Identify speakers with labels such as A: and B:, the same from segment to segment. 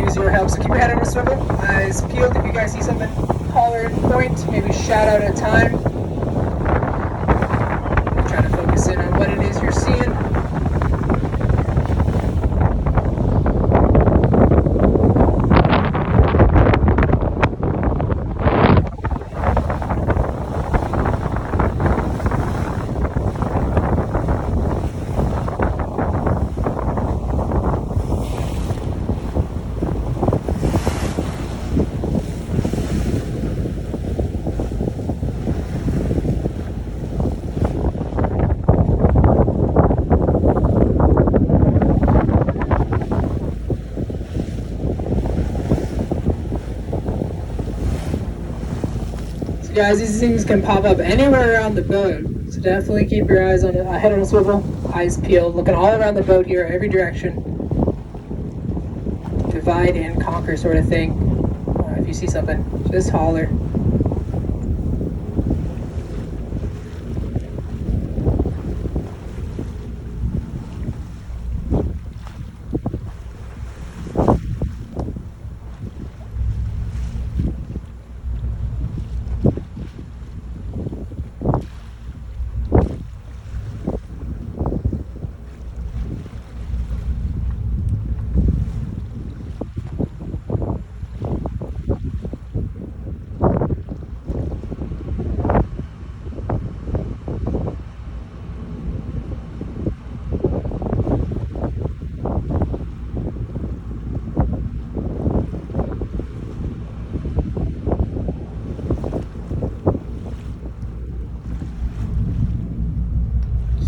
A: use your help. So keep your head on a swivel, eyes peeled. If you guys see something, holler and point. Maybe shout out a time. Try to focus in on what it is you're seeing. Guys, these things can pop up anywhere around the boat, so definitely keep your eyes on it. Head on a swivel, eyes peeled, looking all around the boat here, every direction. Divide and conquer sort of thing. If you see something, just holler.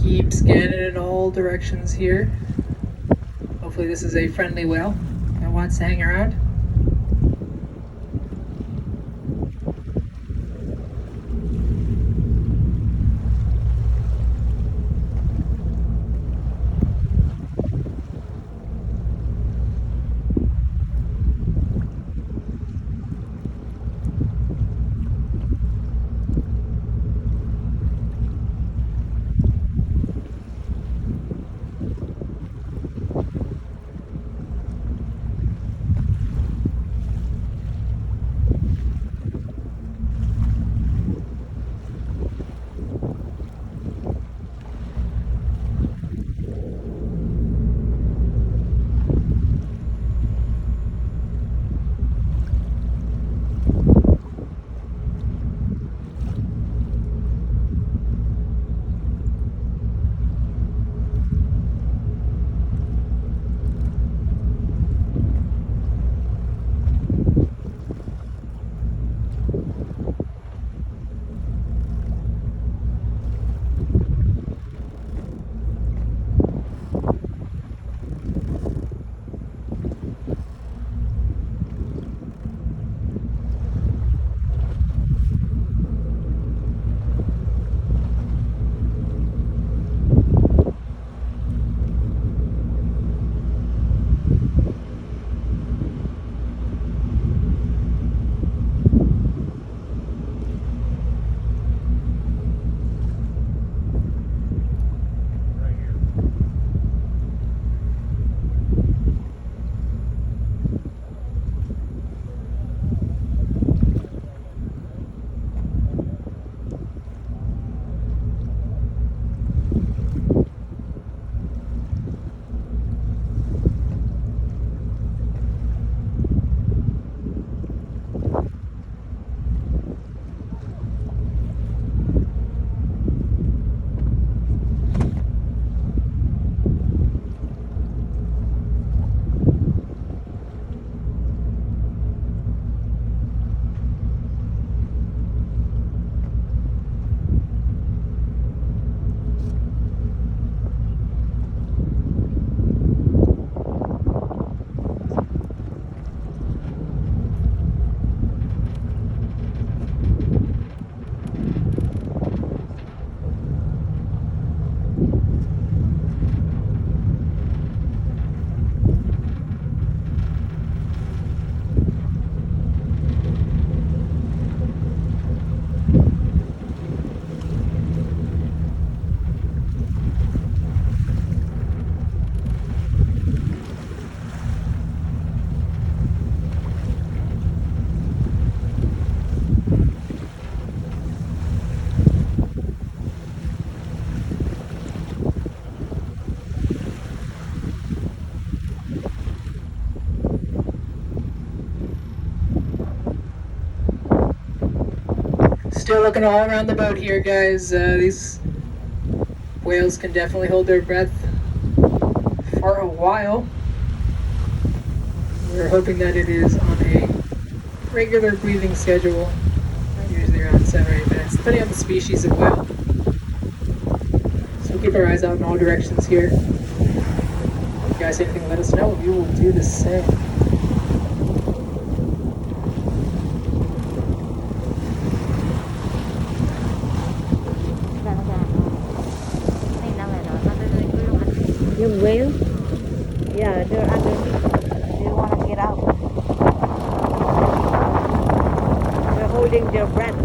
A: Keep scanning in all directions here. Hopefully this is a friendly whale that wants to hang around. Still looking all around the boat here, guys. These whales can definitely hold their breath for a while. We're hoping that it is on a regular breathing schedule, usually around 7 or 8 minutes, depending on the species of whale. So keep our eyes out in all directions here. If you guys see anything, let us know. We will do the same.
B: Yung whale? Yeah, they're underneath. They want to get out. They're holding their breath.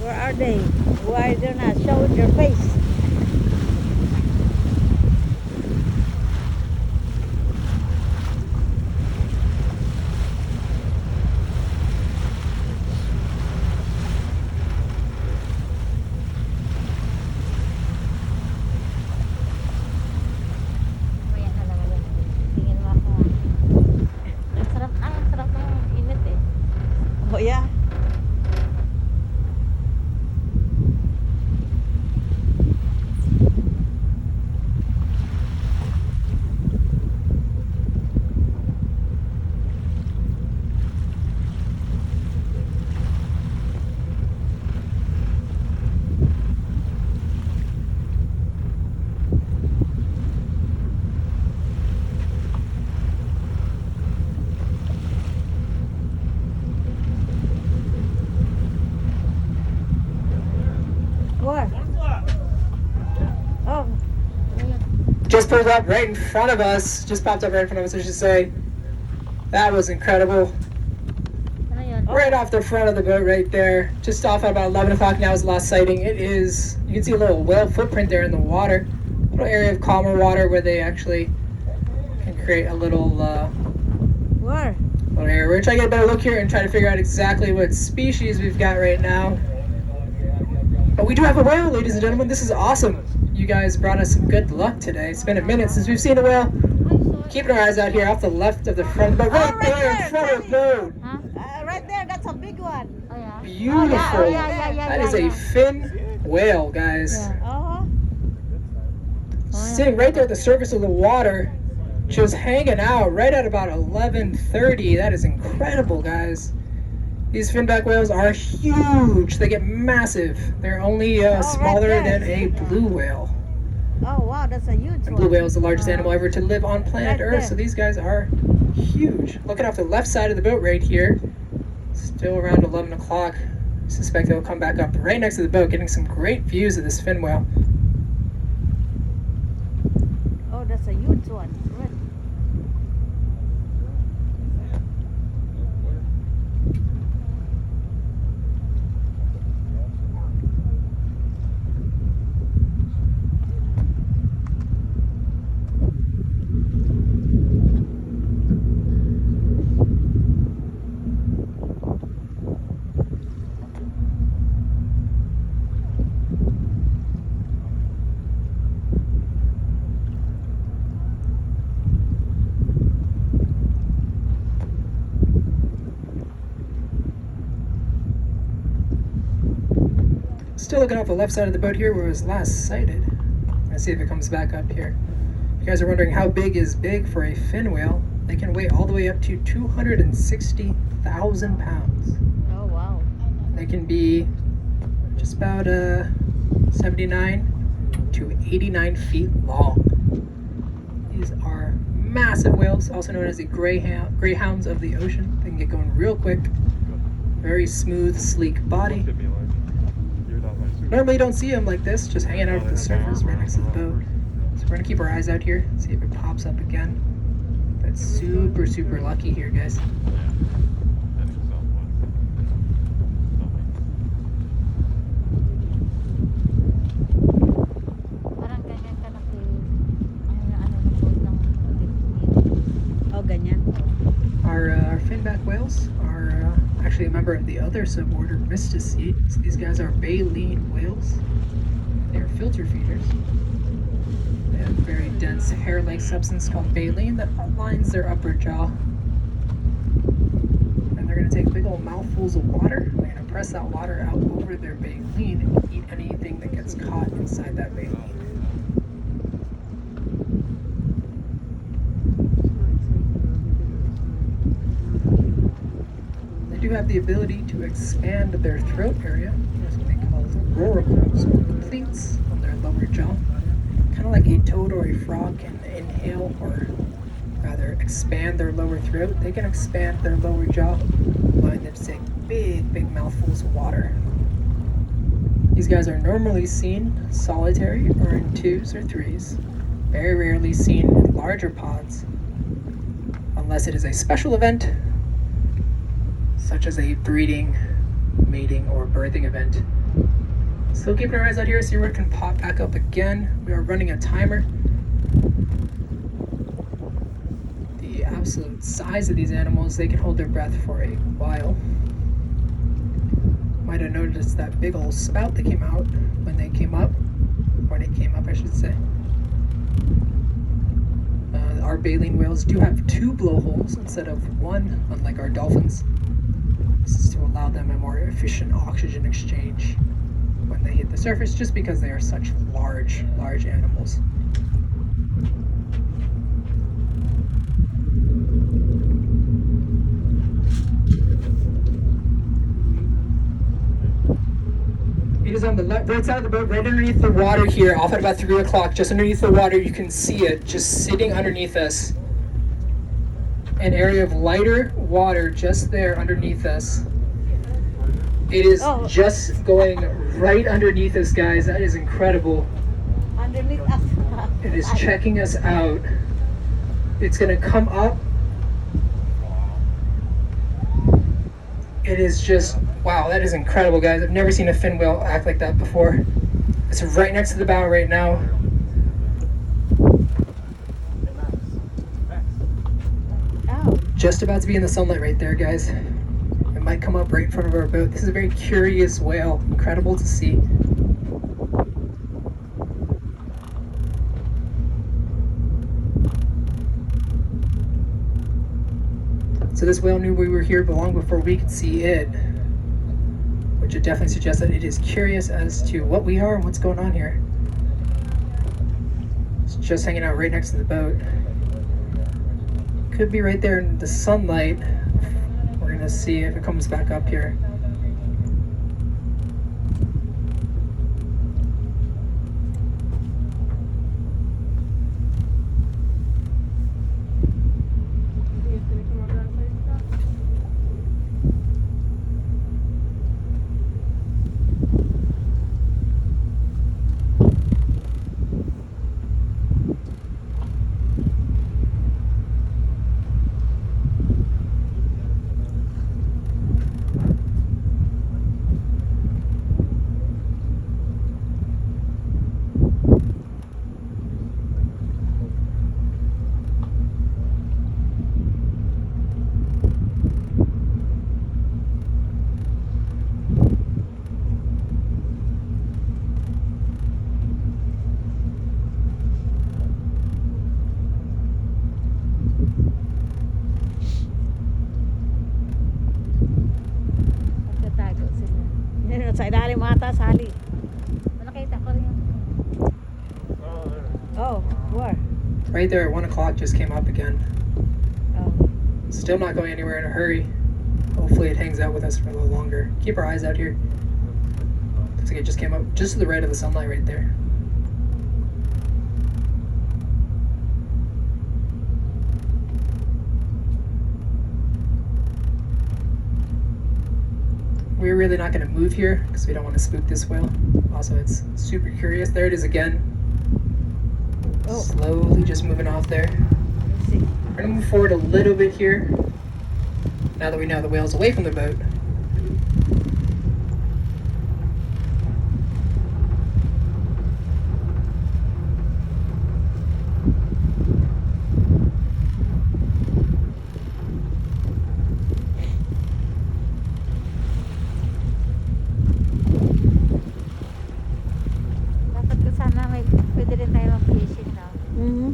B: Where are they? Why they're not showing their face? Oh yeah. Where? Oh,
A: Just pulled up right in front of us. Just popped up right in front of us, I should say. That was incredible. Right off the front of the boat right there. Just off at about 11 o'clock now is the last sighting. It is, you can see a little whale footprint there in the water. A little area of calmer water where they actually can create a little,
B: where?
A: little area. We're going to try to get a better look here and try to figure out exactly what species we've got right now. But we do have a whale, ladies and gentlemen. This is awesome. You guys brought us some good luck today. It's been a minute since we've seen a whale. Keeping our eyes out here off the left of the front, but right there in front of the boat.
B: Right there, that's a big one.
C: Oh yeah.
A: Beautiful. That is a fin whale, guys.
B: Uh-huh.
A: Sitting right there at the surface of the water, just hanging out right at about 11:30. That is incredible, guys. These finback whales are huge. They get massive. They're only smaller than a blue whale.
B: Oh wow, that's a huge
A: And
B: one.
A: blue whale is the largest animal ever to live on planet
B: Right
A: Earth,
B: there.
A: so these guys are huge. Looking off the left side of the boat right here, still around 11 o'clock. I suspect they'll come back up right next to the boat, getting some great views of this fin whale.
B: Oh, that's a huge one. Right.
A: Still looking off the left side of the boat here where it was last sighted. Let's see if it comes back up here. If you guys are wondering how big is big for a fin whale, they can weigh all the way up to 260,000 pounds.
B: Oh wow.
A: They can be just about 79 to 89 feet long. These are massive whales, also known as the greyhounds of the ocean. They can get going real quick. Very smooth, sleek body. Normally you don't see them like this, just hanging out at the surface right next to the boat. So we're gonna keep our eyes out here, see if it pops up again. But super, super lucky here, guys.
B: Parang ganyan kalaki. Ano ng boat ng dito. Oh, ganyan.
A: Our finback whales are actually a member of the other suborder Mysticeae. So these guys are baleen whales. They are filter feeders. They have a very dense hair-like substance called baleen that lines their upper jaw. And they're going to take big old mouthfuls of water. They're going to press that water out over their baleen and eat anything that gets caught inside that baleen. They do have the ability to expand their throat area. There's what they call rorquals or pleats on their lower jaw. Kind of like a toad or a frog can inhale, or rather expand their lower throat. They can expand their lower jaw, allowing them to take big, big mouthfuls of water. These guys are normally seen solitary or in twos or threes. Very rarely seen in larger pods, unless it is a special event, such as a breeding, mating, or birthing event. Still keeping our eyes out here, see where it can pop back up again. We are running a timer. The absolute size of these animals, they can hold their breath for a while. Might have noticed that big old spout that came out when they came up. When it came up, I should say. Our baleen whales do have 2 blowholes instead of 1, unlike our dolphins. This is to allow them a more efficient oxygen exchange when they hit the surface, just because they are such large animals. It is on the right side of the boat, right underneath the water here, off at about 3 o'clock, just underneath the water. You can see it just sitting underneath us. An area of lighter water just there underneath us. It is just going right underneath us, guys. That is incredible.
B: Underneath us.
A: It is checking us out. It's gonna come up. It is just, wow, that is incredible, guys. I've never seen a fin whale act like that before. It's right next to the bow right now. Just about to be in the sunlight right there, guys. It might come up right in front of our boat. This is a very curious whale. Incredible to see. So this whale knew we were here long before we could see it, which would definitely suggest that it is curious as to what we are and what's going on here. It's just hanging out right next to the boat. Could be right there in the sunlight. We're gonna see if it comes back up here.
B: Sa ilalim ata, Sally. Nakita ko rin yung... Oh, where?
A: Right there at 1 o'clock, just came up again.
B: Oh.
A: Still not going anywhere in a hurry. Hopefully it hangs out with us for a little longer. Keep our eyes out here. Looks like it just came up just to the right of the sunlight right there. really not going to move here because we don't want to spook this whale. Also, it's super curious. There it is again.
B: Oh.
A: Slowly just moving off there.
B: Let's see.
A: We're going to move forward a little bit here. Now that we know the whale's away from the boat.
C: Dapat ko sana may pwede rin tayo mag-fishing, no?
B: Mhm.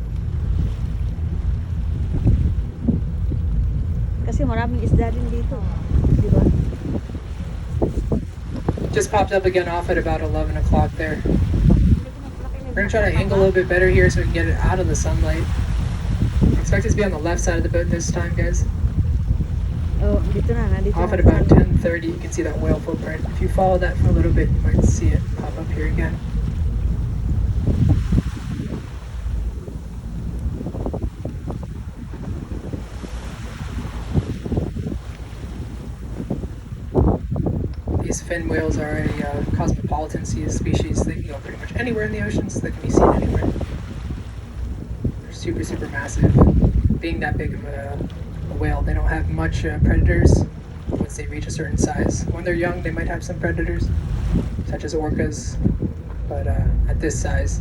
B: Kasi maraming isda din dito. Di ba?
A: Just popped up again off at about 11 o'clock there. We're going to try to angle a little bit better here so we can get it out of the sunlight. Expect it to be on the left side of the boat this time, guys.
B: Oh, dito na. Nandito
A: Off
B: na.
A: at about 10:30, you can see that whale footprint. If you follow that for a little bit, you might see it pop up here again. These fin whales are a cosmopolitan sea species. They can go pretty much anywhere in the ocean, so they can be seen anywhere. They're super, super massive. Being that big of a whale, they don't have much predators once they reach a certain size. When they're young, they might have some predators, such as orcas, but at this size,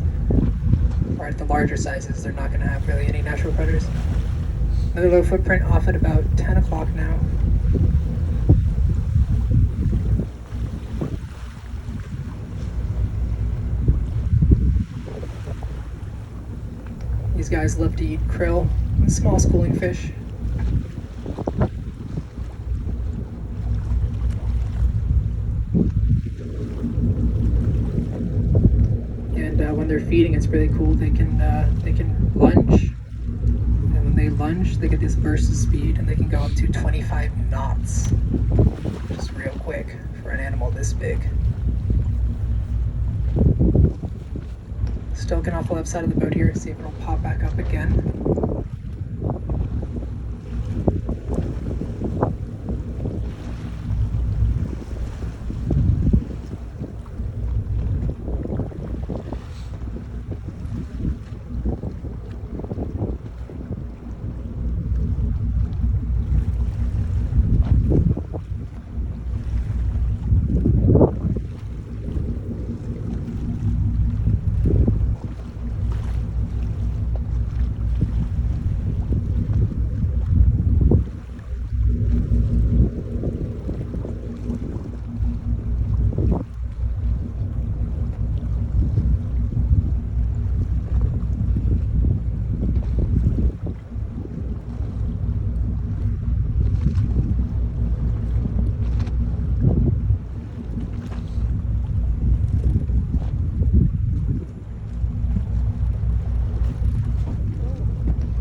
A: or at the larger sizes, they're not going to have really any natural predators. Another low footprint off at about 10 o'clock now. These guys love to eat krill and small schooling fish. And when they're feeding, it's really cool. They can lunge, and when they lunge, they get this burst of speed, and they can go up to 25 knots, which is real quick for an animal this big. Still looking off the left side of the boat here, see if it'll pop back up again.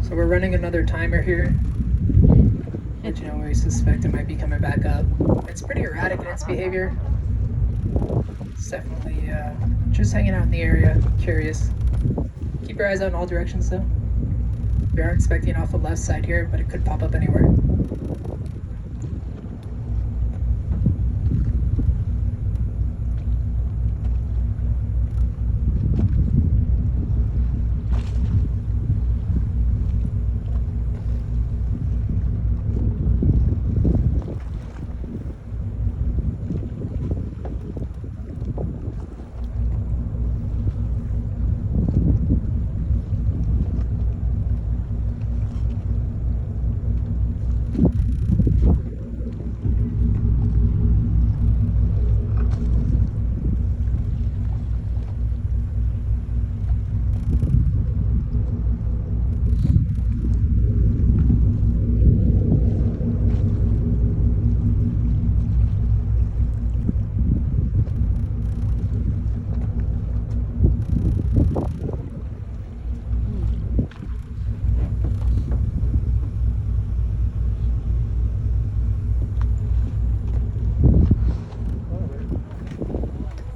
A: So we're running another timer here. But you know, we suspect it might be coming back up. It's pretty erratic in its behavior. It's definitely just hanging out in the area, curious. Keep your eyes out in all directions though. We are expecting off the left side here, but it could pop up anywhere.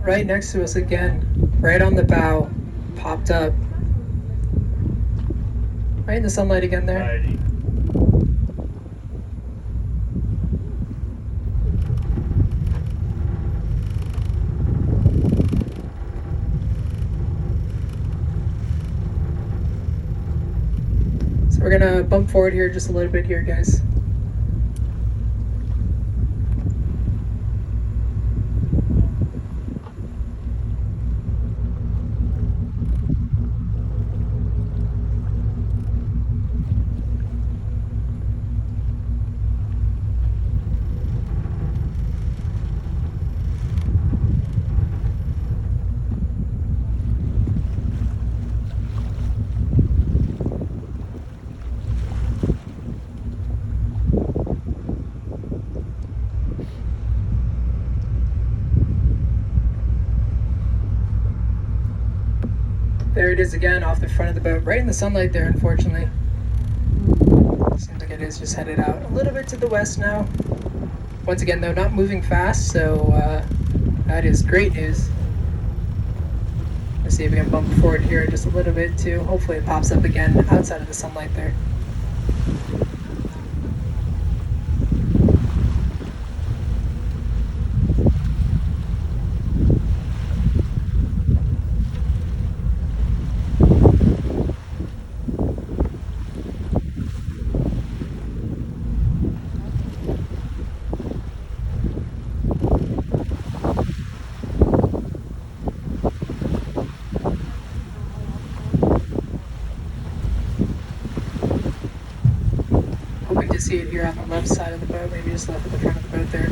A: Right next to us again, right on the bow, popped up. Right in the sunlight again there. So we're gonna bump forward here just a little bit here, guys. There it is again off the front of the boat, right in the sunlight there, unfortunately. Seems like it is just headed out a little bit to the west now. Once again, though, not moving fast, so that is great news. Let's see if we can bump forward here just a little bit too. Hopefully it pops up again outside of the sunlight there. Hoping to see it here on the left side of the boat, maybe just left at the front of the boat there.